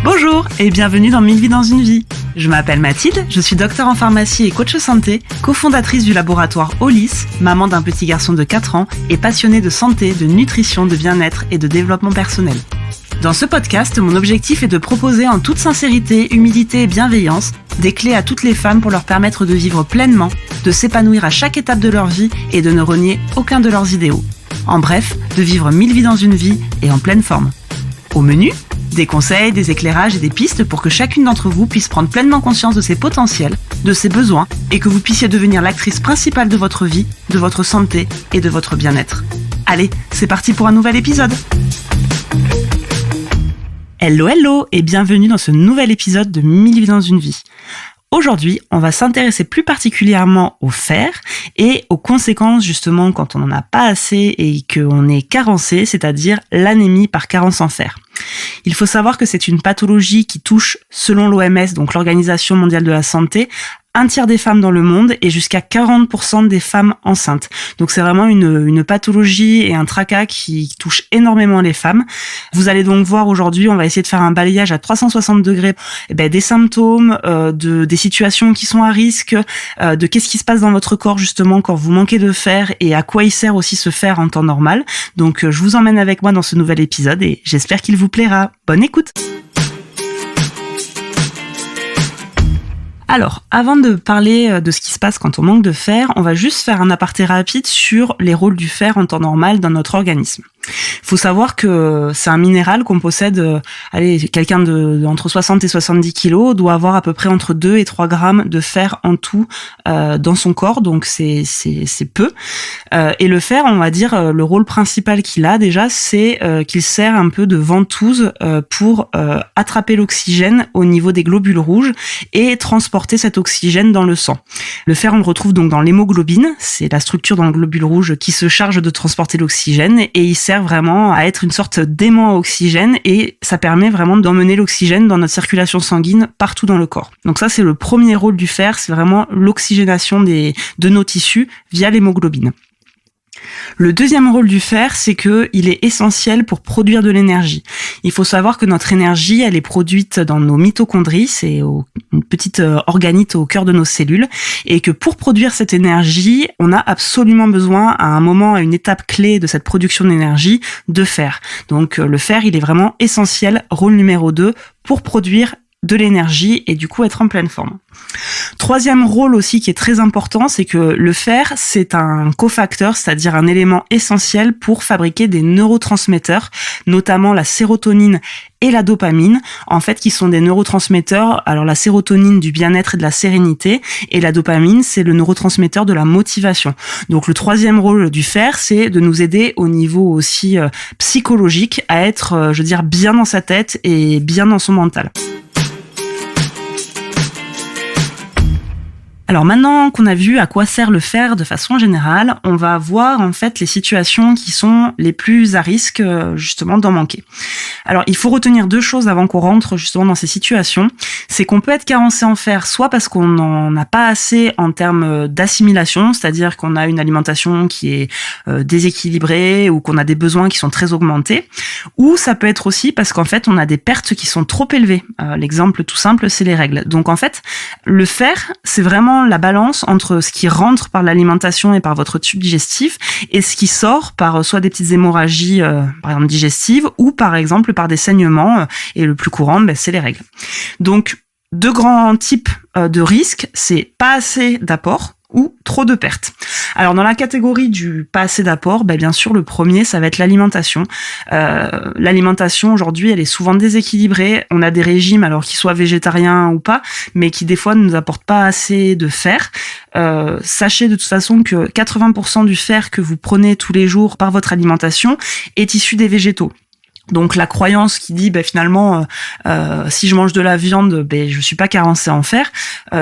Bonjour et bienvenue dans 1000 vies dans une vie. Je m'appelle Mathilde, je suis docteure en pharmacie et coach santé, cofondatrice du laboratoire Olis, maman d'un petit garçon de 4 ans et passionnée de santé, de nutrition, de bien-être et de développement personnel. Dans ce podcast, mon objectif est de proposer en toute sincérité, humilité et bienveillance des clés à toutes les femmes pour leur permettre de vivre pleinement, de s'épanouir à chaque étape de leur vie et de ne renier aucun de leurs idéaux. En bref, de vivre 1000 vies dans une vie et en pleine forme. Au menu, des conseils, des éclairages et des pistes pour que chacune d'entre vous puisse prendre pleinement conscience de ses potentiels, de ses besoins et que vous puissiez devenir l'actrice principale de votre vie, de votre santé et de votre bien-être. Allez, c'est parti pour un nouvel épisode. Hello et bienvenue dans ce nouvel épisode de 1000 vies dans une vie. Aujourd'hui, on va s'intéresser plus particulièrement au fer et aux conséquences justement quand on n'en a pas assez et qu'on est carencé, c'est-à-dire l'anémie par carence en fer. Il faut savoir que c'est une pathologie qui touche, selon l'OMS, donc l'Organisation mondiale de la santé, 1/3 des femmes dans le monde et jusqu'à 40% des femmes enceintes. Donc c'est vraiment une pathologie et un tracas qui touche énormément les femmes. Vous allez donc voir aujourd'hui, on va essayer de faire un balayage à 360 degrés des symptômes, des situations qui sont à risque, de qu'est-ce qui se passe dans votre corps justement quand vous manquez de fer et à quoi il sert aussi ce fer en temps normal. Donc je vous emmène avec moi dans ce nouvel épisode et j'espère qu'il vous plaira. Bonne écoute! Alors, avant de parler de ce qui se passe quand on manque de fer, on va juste faire un aparté rapide sur les rôles du fer en temps normal dans notre organisme. Il faut savoir que c'est un minéral qu'on possède, quelqu'un entre 60 et 70 kilos doit avoir à peu près entre 2 et 3 grammes de fer en tout dans son corps, donc c'est peu. Et le fer, on va dire, le rôle principal qu'il a déjà, c'est qu'il sert un peu de ventouse pour attraper l'oxygène au niveau des globules rouges et transporter cet oxygène dans le sang. Le fer, on le retrouve donc dans l'hémoglobine, c'est la structure dans le globule rouge qui se charge de transporter l'oxygène et il sert vraiment à être une sorte d'aimant à oxygène et ça permet vraiment d'emmener l'oxygène dans notre circulation sanguine partout dans le corps. Donc ça, c'est le premier rôle du fer, c'est vraiment l'oxygénation de nos tissus via l'hémoglobine. Le deuxième rôle du fer, c'est qu'il est essentiel pour produire de l'énergie. Il faut savoir que notre énergie, elle est produite dans nos mitochondries, c'est une petite organite au cœur de nos cellules, et que pour produire cette énergie, on a absolument besoin, à un moment, à une étape clé de cette production d'énergie, de fer. Donc le fer, il est vraiment essentiel, rôle numéro 2, pour produire de l'énergie et du coup être en pleine forme. Troisième rôle aussi qui est très important, c'est que le fer, c'est un cofacteur, c'est-à-dire un élément essentiel pour fabriquer des neurotransmetteurs, notamment la sérotonine et la dopamine, en fait, qui sont des neurotransmetteurs. Alors la sérotonine du bien-être et de la sérénité, et la dopamine, c'est le neurotransmetteur de la motivation. Donc le troisième rôle du fer, c'est de nous aider au niveau aussi psychologique à être, bien dans sa tête et bien dans son mental. Alors maintenant qu'on a vu à quoi sert le fer de façon générale, on va voir en fait les situations qui sont les plus à risque justement d'en manquer. Alors il faut retenir 2 choses avant qu'on rentre justement dans ces situations. C'est qu'on peut être carencé en fer soit parce qu'on n'en a pas assez en termes d'assimilation, c'est-à-dire qu'on a une alimentation qui est déséquilibrée ou qu'on a des besoins qui sont très augmentés, ou ça peut être aussi parce qu'en fait on a des pertes qui sont trop élevées. L'exemple tout simple, c'est les règles. Donc en fait, le fer, c'est vraiment la balance entre ce qui rentre par l'alimentation et par votre tube digestif et ce qui sort par soit des petites hémorragies par exemple digestives ou par exemple par des saignements et le plus courant c'est les règles. Donc 2 grands types de risques, c'est pas assez d'apport ou trop de pertes. Alors dans la catégorie du pas assez d'apport, bien sûr le premier ça va être l'alimentation. L'alimentation aujourd'hui elle est souvent déséquilibrée. On a des régimes alors qu'ils soient végétariens ou pas, mais qui des fois ne nous apportent pas assez de fer. Sachez de toute façon que 80% du fer que vous prenez tous les jours par votre alimentation est issu des végétaux. Donc la croyance qui dit finalement si je mange de la viande je suis pas carencé en fer,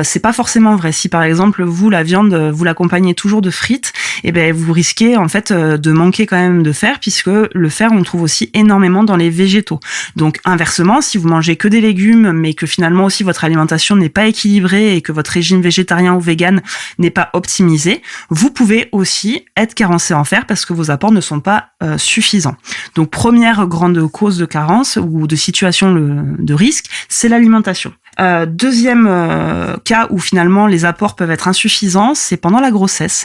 c'est pas forcément vrai. Si par exemple vous la viande vous l'accompagnez toujours de frites, vous risquez en fait de manquer quand même de fer, puisque le fer on le trouve aussi énormément dans les végétaux. Donc inversement, si vous mangez que des légumes mais que finalement aussi votre alimentation n'est pas équilibrée et que votre régime végétarien ou vegan n'est pas optimisé, vous pouvez aussi être carencé en fer parce que vos apports ne sont pas suffisants. Donc première grande grande cause de carence ou de situation de risque, c'est l'alimentation. Deuxième cas où finalement les apports peuvent être insuffisants, c'est pendant la grossesse,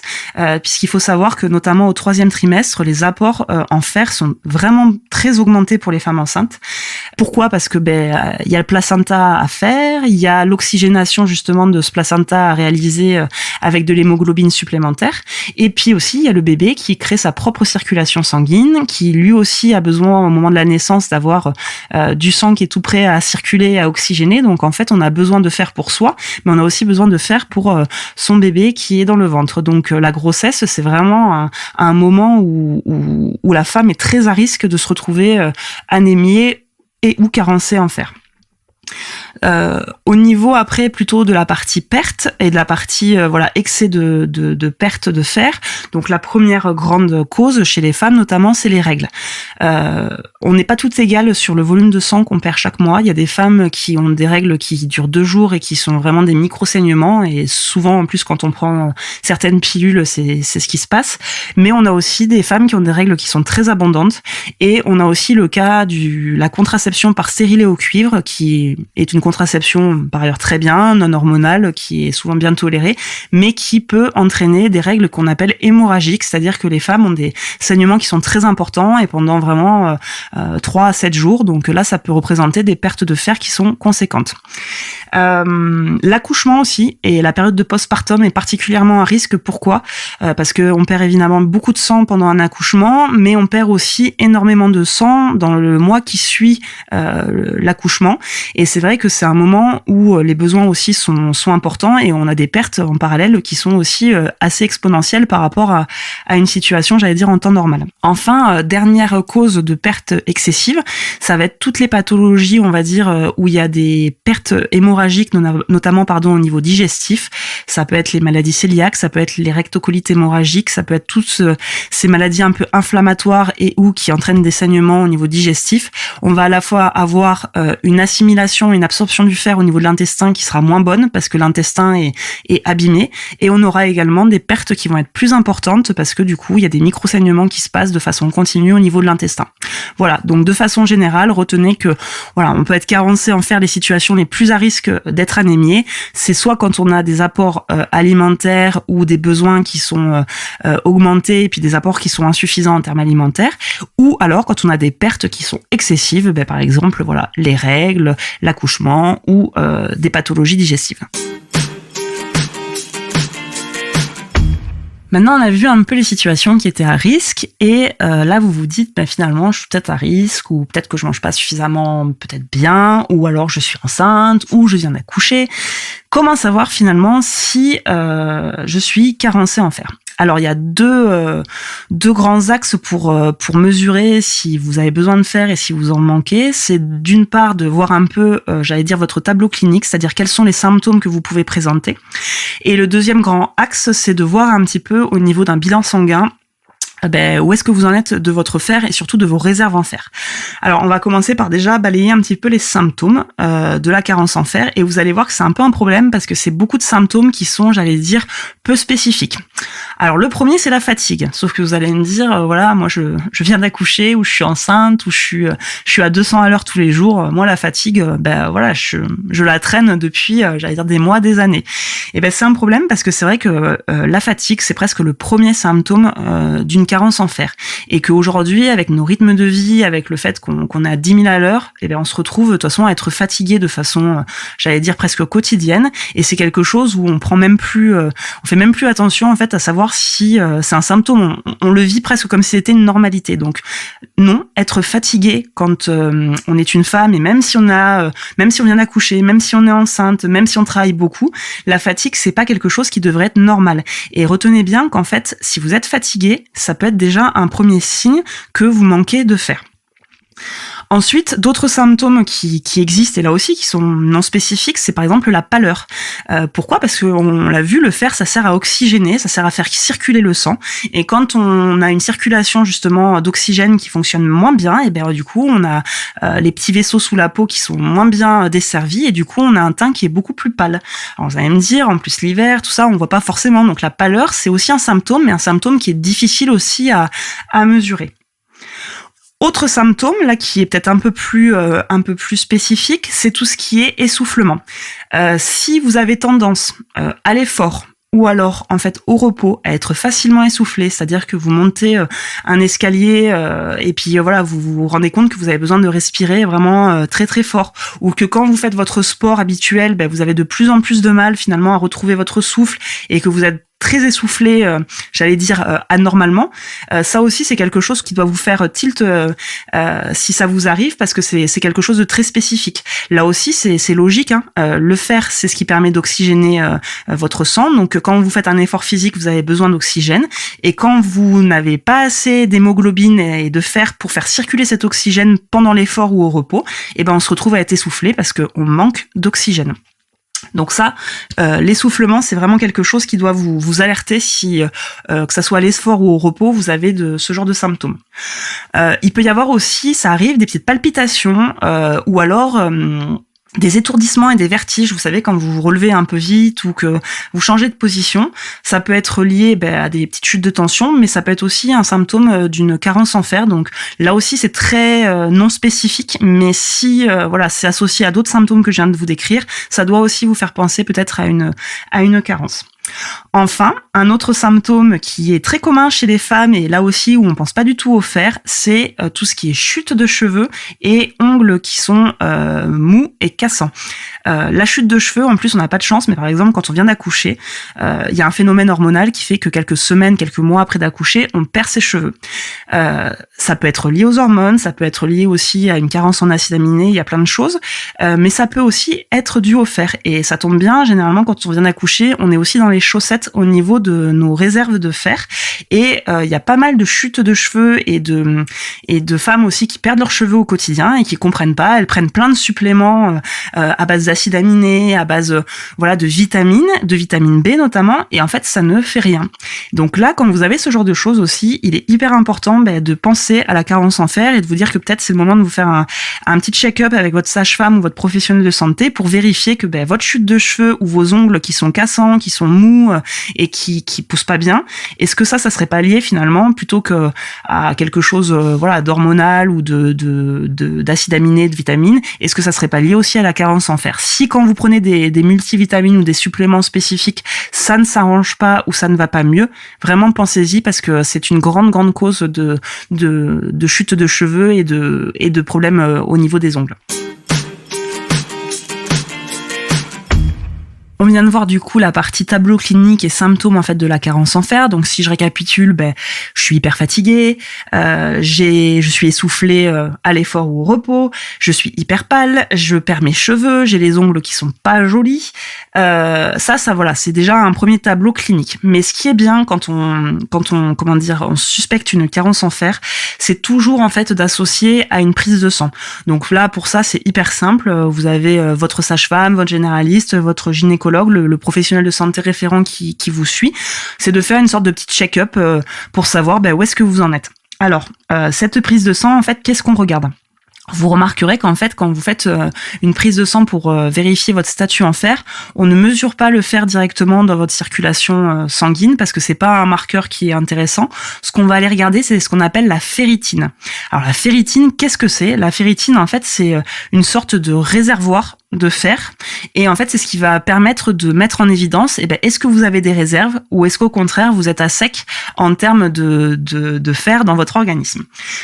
puisqu'il faut savoir que notamment au 3e trimestre, les apports en fer sont vraiment très augmentés pour les femmes enceintes. Pourquoi ? Parce que il y a le placenta à faire, il y a l'oxygénation justement de ce placenta à réaliser avec de l'hémoglobine supplémentaire, et puis aussi il y a le bébé qui crée sa propre circulation sanguine, qui lui aussi a besoin au moment de la naissance d'avoir du sang qui est tout prêt à circuler, à oxygéner. Donc en fait on a besoin de fer pour soi, mais on a aussi besoin de fer pour son bébé qui est dans le ventre. Donc la grossesse, c'est vraiment un moment où la femme est très à risque de se retrouver anémiée et ou carencée en fer. Au niveau après plutôt de la partie perte et de la partie excès de perte de fer. Donc la première grande cause chez les femmes notamment, c'est les règles. On n'est pas toutes égales sur le volume de sang qu'on perd chaque mois. Il y a des femmes qui ont des règles qui durent 2 jours et qui sont vraiment des micro-saignements, et souvent en plus quand on prend certaines pilules, c'est ce qui se passe. Mais on a aussi des femmes qui ont des règles qui sont très abondantes, et on a aussi le cas la contraception par stérilet au cuivre, qui est une contraception par ailleurs très bien, non hormonale, qui est souvent bien tolérée, mais qui peut entraîner des règles qu'on appelle hémorragiques, c'est-à-dire que les femmes ont des saignements qui sont très importants et pendant vraiment 3 à 7 jours. Donc là, ça peut représenter des pertes de fer qui sont conséquentes. L'accouchement aussi et la période de postpartum est particulièrement à risque. Pourquoi ? Parce que on perd évidemment beaucoup de sang pendant un accouchement, mais on perd aussi énormément de sang dans le mois qui suit l'accouchement. Et c'est vrai que c'est un moment où les besoins aussi sont importants, et on a des pertes en parallèle qui sont aussi assez exponentielles par rapport à une situation, j'allais dire, en temps normal. Enfin, dernière cause de perte excessive, ça va être toutes les pathologies, on va dire, où il y a des pertes hémorragiques, notamment au niveau digestif. Ça peut être les maladies cœliaques, ça peut être les rectocolites hémorragiques, ça peut être toutes ces maladies un peu inflammatoires et ou qui entraînent des saignements au niveau digestif. On va à la fois avoir une assimilation, une absorption du fer au niveau de l'intestin qui sera moins bonne parce que l'intestin est abîmé, et on aura également des pertes qui vont être plus importantes parce que du coup il y a des micro-saignements qui se passent de façon continue au niveau de l'intestin. Voilà, donc de façon générale, retenez que on peut être carencé en fer. Les situations les plus à risque d'être anémié, c'est soit quand on a des apports alimentaires ou des besoins qui sont augmentés et puis des apports qui sont insuffisants en termes alimentaires, ou alors quand on a des pertes qui sont excessives, par exemple les règles, l'accouchement ou des pathologies digestives. Maintenant, on a vu un peu les situations qui étaient à risque, et là, vous vous dites, finalement, je suis peut-être à risque, ou peut-être que je mange pas suffisamment, peut-être bien, ou alors je suis enceinte, ou je viens d'accoucher. Comment savoir finalement si je suis carencée en fer ? Alors, il y a deux grands axes pour mesurer si vous avez besoin de fer et si vous en manquez. C'est d'une part de voir un peu, votre tableau clinique, c'est-à-dire quels sont les symptômes que vous pouvez présenter. Et le deuxième grand axe, c'est de voir un petit peu au niveau d'un bilan sanguin où est-ce que vous en êtes de votre fer et surtout de vos réserves en fer. Alors, on va commencer par déjà balayer un petit peu les symptômes de la carence en fer, et vous allez voir que c'est un peu un problème parce que c'est beaucoup de symptômes qui sont, peu spécifiques. Alors, le premier, c'est la fatigue. Sauf que vous allez me dire, moi, je viens d'accoucher, ou je suis enceinte, ou je suis à 200 à l'heure tous les jours. Moi, la fatigue, je la traîne depuis, des mois, des années. Et c'est un problème parce que c'est vrai que la fatigue, c'est presque le premier symptôme d'une carence en fer, et qu'aujourd'hui, avec nos rythmes de vie, avec le fait qu'on est à 10 000 à l'heure, on se retrouve de toute façon à être fatigué de façon, presque quotidienne, et c'est quelque chose où on fait même plus attention en fait à savoir si c'est un symptôme. On le vit presque comme si c'était une normalité. Donc non, être fatigué quand on est une femme, et même si on vient d'accoucher, même si on est enceinte, même si on travaille beaucoup, la fatigue, c'est pas quelque chose qui devrait être normal. Et retenez bien qu'en fait, si vous êtes fatigué, ça peut être déjà un premier signe que vous manquez de fer. Ensuite, d'autres symptômes qui existent, et là aussi qui sont non spécifiques, c'est par exemple la pâleur. Pourquoi ? Parce qu'on l'a vu, le fer, ça sert à oxygéner, ça sert à faire circuler le sang. Et quand on a une circulation justement d'oxygène qui fonctionne moins bien, du coup, on a les petits vaisseaux sous la peau qui sont moins bien desservis, et du coup, on a un teint qui est beaucoup plus pâle. Alors vous allez me dire, en plus l'hiver, tout ça, on voit pas forcément. Donc la pâleur, c'est aussi un symptôme, mais un symptôme qui est difficile aussi à mesurer. Autre symptôme, là, qui est peut-être un peu plus spécifique, c'est tout ce qui est essoufflement. Si vous avez tendance à l'effort, ou alors, en fait, au repos, à être facilement essoufflé, c'est-à-dire que vous montez un escalier et puis voilà, vous vous rendez compte que vous avez besoin de respirer vraiment très très fort, ou que quand vous faites votre sport habituel, vous avez de plus en plus de mal finalement à retrouver votre souffle et que vous êtes très essoufflé, anormalement. Ça aussi, c'est quelque chose qui doit vous faire tilt si ça vous arrive, parce que c'est quelque chose de très spécifique. Là aussi, c'est logique. Le fer, c'est ce qui permet d'oxygéner votre sang. Donc, quand vous faites un effort physique, vous avez besoin d'oxygène. Et quand vous n'avez pas assez d'hémoglobine et de fer pour faire circuler cet oxygène pendant l'effort ou au repos, on se retrouve à être essoufflé parce qu'on manque d'oxygène. Donc ça, l'essoufflement, c'est vraiment quelque chose qui doit vous alerter si, que ça soit à l'effort ou au repos, vous avez ce genre de symptômes. Il peut y avoir aussi, ça arrive, des petites palpitations ou alors des étourdissements et des vertiges. Vous savez, quand vous vous relevez un peu vite ou que vous changez de position, ça peut être lié à des petites chutes de tension, mais ça peut être aussi un symptôme d'une carence en fer. Donc là aussi, c'est très non spécifique, mais si c'est associé à d'autres symptômes que je viens de vous décrire, ça doit aussi vous faire penser peut-être à une carence. Enfin, un autre symptôme qui est très commun chez les femmes, et là aussi où on pense pas du tout au fer, c'est tout ce qui est chute de cheveux et ongles qui sont mous et cassants. La chute de cheveux, en plus, on n'a pas de chance, mais par exemple, quand on vient d'accoucher, il y a un phénomène hormonal qui fait que quelques semaines, quelques mois après d'accoucher, on perd ses cheveux. Ça peut être lié aux hormones, ça peut être lié aussi à une carence en acides aminés, il y a plein de choses, mais ça peut aussi être dû au fer. Et ça tombe bien, généralement, quand on vient d'accoucher, on est aussi dans les chaussettes au niveau de nos réserves de fer, et il y a pas mal de chutes de cheveux et de femmes aussi qui perdent leurs cheveux au quotidien et qui comprennent pas. Elles prennent plein de suppléments à base d'acides aminés, à base de vitamine B notamment, et en fait ça ne fait rien. Donc là, quand vous avez ce genre de choses aussi, il est hyper important de penser à la carence en fer et de vous dire que peut-être c'est le moment de vous faire un petit check-up avec votre sage-femme ou votre professionnel de santé pour vérifier que votre chute de cheveux ou vos ongles qui sont cassants, qui sont mous et qui poussent pas bien, est-ce que ça serait pas lié finalement plutôt que à quelque chose d'hormonal ou d'acides aminés, de vitamines, est-ce que ça serait pas lié aussi à la carence en fer? Si quand vous prenez des multivitamines ou des suppléments spécifiques, ça ne s'arrange pas ou ça ne va pas mieux, vraiment pensez-y, parce que c'est une grande cause de chute de cheveux et de problèmes au niveau des ongles. On vient de voir du coup la partie tableau clinique et symptômes en fait de la carence en fer. Donc si je récapitule, je suis hyper fatiguée, je suis essoufflée à l'effort ou au repos, je suis hyper pâle, je perds mes cheveux, j'ai les ongles qui sont pas jolis. C'est déjà un premier tableau clinique. Mais ce qui est bien quand on suspecte une carence en fer, c'est toujours en fait d'associer à une prise de sang. Donc là pour ça c'est hyper simple. Vous avez votre sage-femme, votre généraliste, votre gynécologue, le professionnel de santé référent qui vous suit, c'est de faire une sorte de petit check-up pour savoir où est-ce que vous en êtes. Alors, cette prise de sang, en fait, qu'est-ce qu'on regarde ? Vous remarquerez qu'en fait, quand vous faites une prise de sang pour vérifier votre statut en fer, on ne mesure pas le fer directement dans votre circulation sanguine parce que c'est pas un marqueur qui est intéressant. Ce qu'on va aller regarder, c'est ce qu'on appelle la ferritine. Alors la ferritine, qu'est-ce que c'est ? La ferritine, en fait, c'est une sorte de réservoir de fer, et en fait c'est ce qui va permettre de mettre en évidence est-ce que vous avez des réserves ou est-ce qu'au contraire vous êtes à sec en termes de fer dans votre organisme.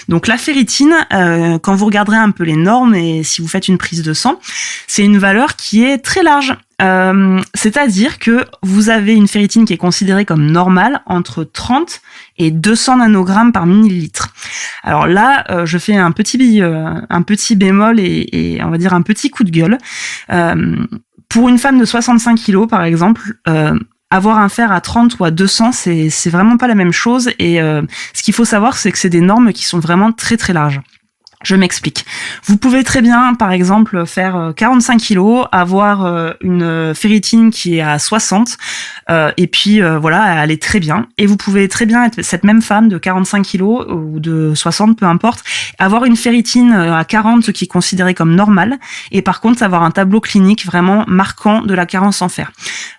Donc la ferritine, quand vous regarderez un peu les normes et si vous faites une prise de sang, c'est une valeur qui est très large. C'est-à-dire que vous avez une ferritine qui est considérée comme normale entre 30 et 200 nanogrammes par millilitre. Alors là, je fais un petit bémol et on va dire un petit coup de gueule. Pour une femme de 65 kilos, par exemple, avoir un fer à 30 ou à 200, c'est vraiment pas la même chose. Et ce qu'il faut savoir, c'est que c'est des normes qui sont vraiment très très larges. Je m'explique. Vous pouvez très bien, par exemple, faire 45 kilos, avoir une ferritine qui est à 60, et puis aller très bien. Et vous pouvez très bien être cette même femme de 45 kilos ou de 60, peu importe, avoir une ferritine à 40 qui est considérée comme normale, et par contre avoir un tableau clinique vraiment marquant de la carence en fer.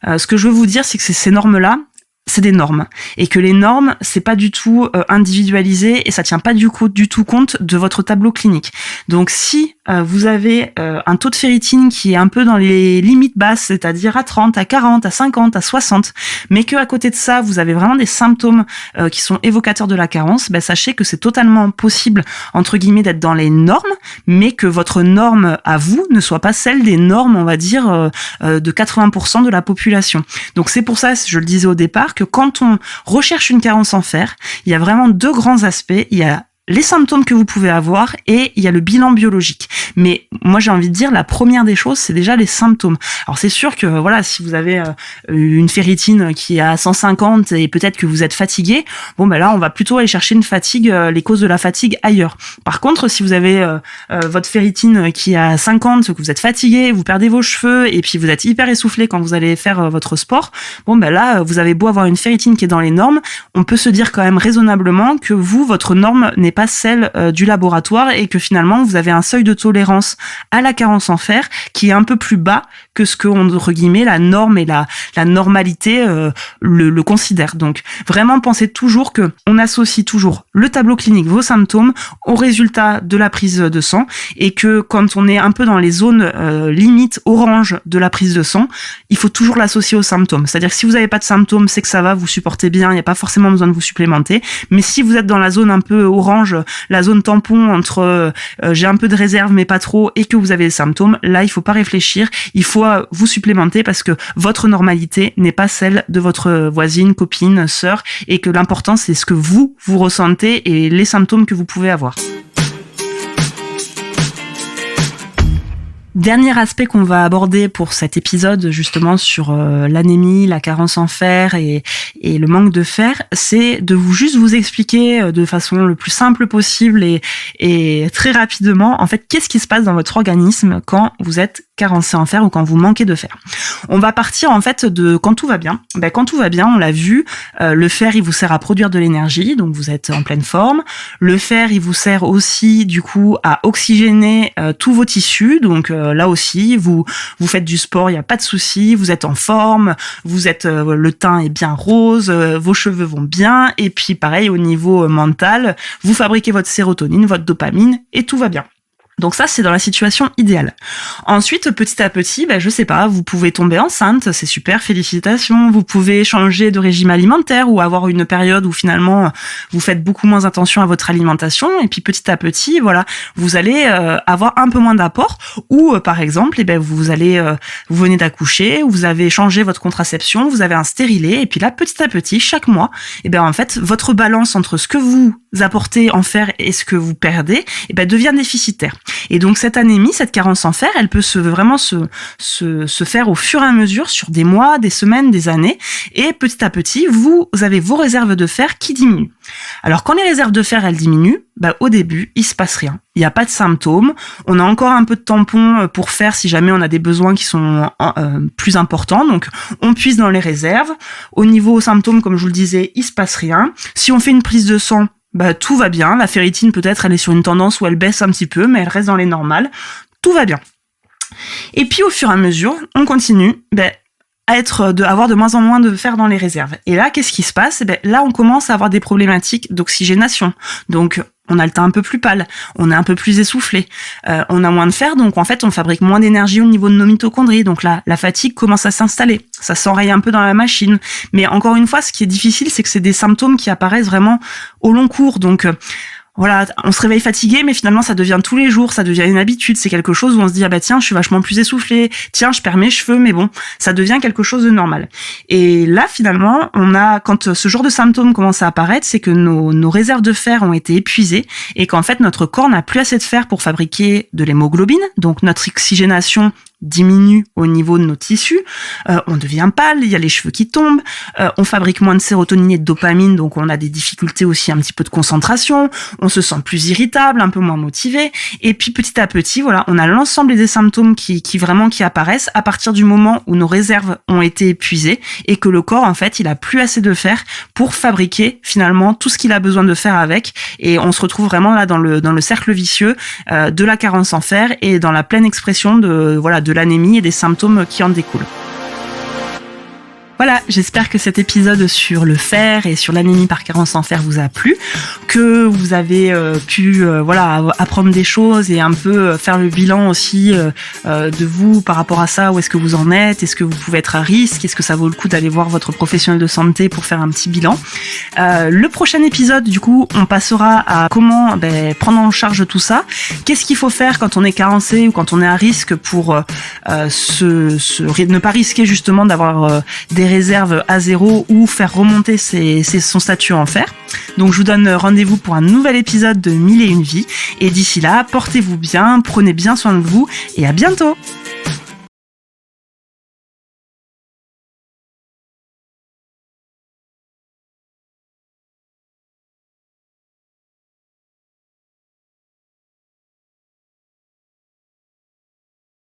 Ce que je veux vous dire, c'est que ces normes-là, c'est des normes, et que les normes, c'est pas du tout individualisé, et ça tient pas du tout compte de votre tableau clinique. Donc si vous avez un taux de ferritine qui est un peu dans les limites basses, c'est-à-dire à 30, à 40, à 50, à 60, mais que à côté de ça, vous avez vraiment des symptômes qui sont évocateurs de la carence, sachez que c'est totalement possible, entre guillemets, d'être dans les normes, mais que votre norme à vous ne soit pas celle des normes, on va dire, de 80% de la population. Donc c'est pour ça, je le disais au départ, que quand on recherche une carence en fer, il y a vraiment deux grands aspects. Il y a les symptômes que vous pouvez avoir et il y a le bilan biologique. Mais moi, j'ai envie de dire, la première des choses, c'est déjà les symptômes. Alors, c'est sûr que, voilà, si vous avez une ferritine qui est à 150 et peut-être que vous êtes fatigué, là, on va plutôt aller chercher une fatigue, les causes de la fatigue ailleurs. Par contre, si vous avez votre ferritine qui est à 50, que vous êtes fatigué, vous perdez vos cheveux et puis vous êtes hyper essoufflé quand vous allez faire votre sport, là, vous avez beau avoir une ferritine qui est dans les normes, on peut se dire quand même raisonnablement que vous, votre norme n'est pas celle du laboratoire et que finalement vous avez un seuil de tolérance à la carence en fer qui est un peu plus bas que ce que entre guillemets la norme et la normalité le considère. Donc vraiment pensez toujours que on associe toujours le tableau clinique, vos symptômes au résultat de la prise de sang, et que quand on est un peu dans les zones limites orange de la prise de sang, il faut toujours l'associer aux symptômes. C'est-à-dire que si vous n'avez pas de symptômes, c'est que ça va, vous supportez bien, il n'y a pas forcément besoin de vous supplémenter. Mais si vous êtes dans la zone un peu orange, la zone tampon entre j'ai un peu de réserve mais pas trop, et que vous avez des symptômes, là il faut pas réfléchir, il faut vous supplémenter parce que votre normalité n'est pas celle de votre voisine, copine, sœur, et que l'important c'est ce que vous ressentez et les symptômes que vous pouvez avoir. Dernier aspect qu'on va aborder pour cet épisode justement sur l'anémie, la carence en fer et le manque de fer, c'est de vous expliquer de façon le plus simple possible et très rapidement en fait qu'est-ce qui se passe dans votre organisme quand vous êtes carencé en fer ou quand vous manquez de fer. On va partir en fait de quand tout va bien. Quand tout va bien, on l'a vu, le fer il vous sert à produire de l'énergie, donc vous êtes en pleine forme. Le fer il vous sert aussi du coup à oxygéner tous vos tissus, donc là aussi vous faites du sport, il y a pas de souci, vous êtes en forme, vous êtes le teint est bien rose, vos cheveux vont bien, et puis pareil au niveau mental, vous fabriquez votre sérotonine, votre dopamine et tout va bien. Donc ça, c'est dans la situation idéale. Ensuite, petit à petit, je sais pas, vous pouvez tomber enceinte, c'est super, félicitations. Vous pouvez changer de régime alimentaire ou avoir une période où finalement vous faites beaucoup moins attention à votre alimentation, et puis petit à petit, voilà, vous allez avoir un peu moins d'apport. Ou par exemple, vous venez d'accoucher, ou vous avez changé votre contraception, vous avez un stérilet, et puis là, petit à petit, chaque mois, en fait, votre balance entre ce que vous apportez en fer et ce que vous perdez, devient déficitaire. Et donc cette anémie, cette carence en fer, elle peut vraiment se faire au fur et à mesure sur des mois, des semaines, des années, et petit à petit, vous avez vos réserves de fer qui diminuent. Alors quand les réserves de fer elles diminuent, au début, il se passe rien. Il n'y a pas de symptômes. On a encore un peu de tampons pour faire si jamais on a des besoins qui sont plus importants. Donc, on puise dans les réserves. Au niveau symptômes, comme je vous le disais, il se passe rien. Si on fait une prise de sang, tout va bien. La ferritine, peut-être, elle est sur une tendance où elle baisse un petit peu, mais elle reste dans les normales. Tout va bien. Et puis, au fur et à mesure, on continue, avoir de moins en moins de fer dans les réserves. Et là, qu'est-ce qui se passe? Là, on commence à avoir des problématiques d'oxygénation. Donc, on a le teint un peu plus pâle, on est un peu plus essoufflé, on a moins de fer, donc en fait, on fabrique moins d'énergie au niveau de nos mitochondries. Donc là, la fatigue commence à s'installer. Ça s'enraye un peu dans la machine. Mais encore une fois, ce qui est difficile, c'est que c'est des symptômes qui apparaissent vraiment au long cours. Donc, voilà, on se réveille fatigué, mais finalement ça devient tous les jours, ça devient une habitude, c'est quelque chose où on se dit tiens, je suis vachement plus essoufflé, tiens, je perds mes cheveux, mais bon, ça devient quelque chose de normal. Et là finalement, quand ce genre de symptômes commencent à apparaître, c'est que nos réserves de fer ont été épuisées et qu'en fait notre corps n'a plus assez de fer pour fabriquer de l'hémoglobine, donc notre oxygénation diminue au niveau de nos tissus, on devient pâle, il y a les cheveux qui tombent, on fabrique moins de sérotonine et de dopamine, donc on a des difficultés aussi un petit peu de concentration, on se sent plus irritable, un peu moins motivé, et puis petit à petit, voilà, on a l'ensemble des symptômes qui apparaissent à partir du moment où nos réserves ont été épuisées et que le corps, en fait, il a plus assez de fer pour fabriquer finalement tout ce qu'il a besoin de faire avec, et on se retrouve vraiment là dans le cercle vicieux de la carence en fer et dans la pleine expression de l'anémie et des symptômes qui en découlent. Voilà, j'espère que cet épisode sur le fer et sur l'anémie par carence en fer vous a plu, que vous avez pu apprendre des choses et un peu faire le bilan aussi de vous par rapport à ça, où est-ce que vous en êtes, est-ce que vous pouvez être à risque, est-ce que ça vaut le coup d'aller voir votre professionnel de santé pour faire un petit bilan. Le prochain épisode, du coup, on passera à comment prendre en charge tout ça, qu'est-ce qu'il faut faire quand on est carencé ou quand on est à risque pour ne pas risquer justement d'avoir des réserves à zéro ou faire remonter son statut en fer. Donc je vous donne rendez-vous pour un nouvel épisode de 1001 vies et d'ici là, portez-vous bien, prenez bien soin de vous et à bientôt.